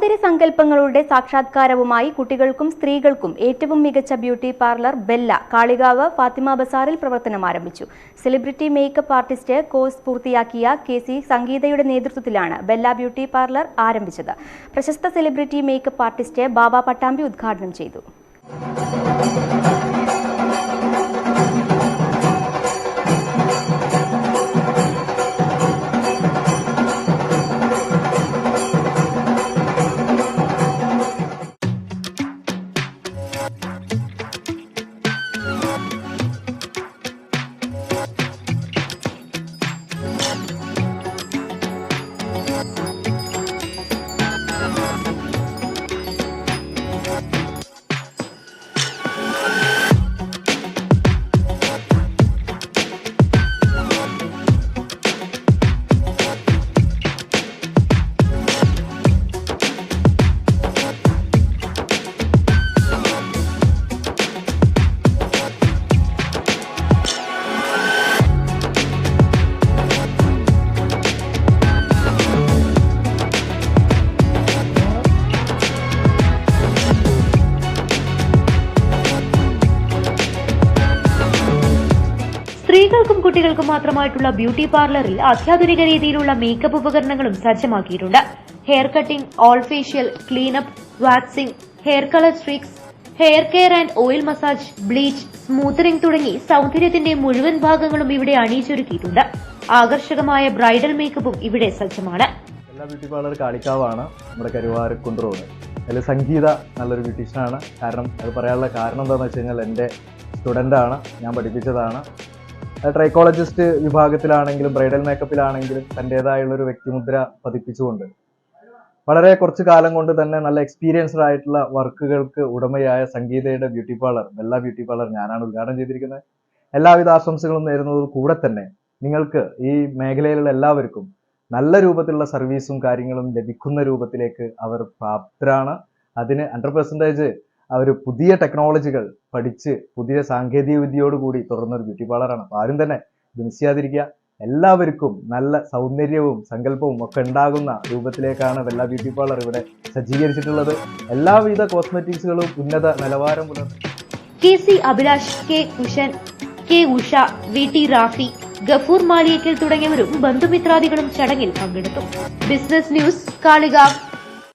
സൗന്ദര്യ സങ്കല്പങ്ങളുടെ സാക്ഷാത്കാരവുമായി കുട്ടികൾക്കും സ്ത്രീകൾക്കും ഏറ്റവും മികച്ച beauty parlour Bella Kalikavu Fathima ബസാറിൽ പ്രവർത്തനം ആരംഭിച്ചു. സെലിബ്രിറ്റി മേക്കപ്പ് ആർട്ടിസ്റ്റ് കോഴ്സ് പൂർത്തിയാക്കിയ KC സംഗീതയുടെ നേതൃത്വത്തിലാണ് ബെല്ല ബ്യൂട്ടി പാർലർ ആരംഭിച്ചത്. പ്രശസ്ത celebrity makeup artist Baba Pattambi ഉദ്ഘാടനം ചെയ്തു. സ്ത്രീകൾക്കും കുട്ടികൾക്കും മാത്രമായിട്ടുള്ള ബ്യൂട്ടി പാർലറിൽ അത്യാധുനിക രീതിയിലുള്ള മേക്കപ്പ് ഉപകരണങ്ങളും സജ്ജമാക്കിയിട്ടുണ്ട്. Hair cutting, all facial, cleanup, waxing, hair colour streaks, hair care and oil massage, bleach, smoothening തുടങ്ങി സൗന്ദര്യത്തിന്റെ മുഴുവൻ ഭാഗങ്ങളും ഇവിടെ അണിയിച്ചൊരുക്കിയിട്ടുണ്ട്. ആകർഷകമായ ബ്രൈഡൽ മേക്കപ്പും ഇവിടെ സജ്ജമാണ്. എല്ലാ ബ്യൂട്ടി പാർലർ കാളിക്കാവാണ് നമ്മുടെ കരുവാരക്കുണ്ട് റോഡ്. അതിൽ സംഗീത നല്ലൊരു ബ്യൂട്ടീഷ്യനാണ്. കാരണം അത് പറയാനുള്ള കാരണം എന്താണെന്ന് വെച്ച് കഴിഞ്ഞാൽ എൻ്റെ സ്റ്റുഡൻ്റാണ്, ഞാൻ പഠിപ്പിച്ചതാണ്. ട്രൈക്കോളജിസ്റ്റ് വിഭാഗത്തിലാണെങ്കിലും ബ്രൈഡൽ മേക്കപ്പിലാണെങ്കിലും തൻ്റേതായുള്ളൊരു വ്യക്തിമുദ്ര പതിപ്പിച്ചുകൊണ്ട് വളരെ കുറച്ച് കാലം കൊണ്ട് തന്നെ നല്ല എക്സ്പീരിയൻസ്ഡ് ആയിട്ടുള്ള വർക്കുകൾക്ക് ഉടമയായ സംഗീതയുടെ beauty parlour Bella beauty parlour ഞാനാണ് ഉദ്ഘാടനം ചെയ്തിരിക്കുന്നത്. എല്ലാവിധ ആശംസകളും നേരുന്നത് കൂടെ തന്നെ നിങ്ങൾക്ക് ഈ മേഖലയിലുള്ള എല്ലാവർക്കും നല്ല രൂപത്തിലുള്ള സർവീസും കാര്യങ്ങളും ലഭിക്കുന്ന രൂപത്തിലേക്ക് അവർ പ്രാപ്തരാണ്. അതിന് 100% അവർ പുതിയ ടെക്നോളജികൾ പഠിച്ച് പുതിയ സാങ്കേതിക വിദ്യയോടുകൂടി തുറന്നൊരു ബ്യൂട്ടി പാർലറാണ്. അപ്പോൾ ആരും തന്നെ ഇത് മിസ് ചെയ്യാതിരിക്കുക. എല്ലാവർക്കും നല്ല സൗന്ദര്യവും സങ്കല്പവും ഒക്കെ ഉണ്ടാകുന്ന രൂപത്തിലേക്കാണ് ബെല്ല ബ്യൂട്ടി പാർലർ ഇവിടെ സജ്ജീകരിച്ചിട്ടുള്ളത്. എല്ലാവിധ കോസ്മെറ്റിക്സുകളും ഉന്നത നിലവാരം പുലർത്തുന്നു. KC Abhilash, K Kushan, K Usha, VT Rafi, Gafoor Maliyakkal തുടങ്ങിയവരും ബന്ധുമിത്രാദികളും ചടങ്ങിൽ പങ്കെടുത്തു. Business news, Kalikavu.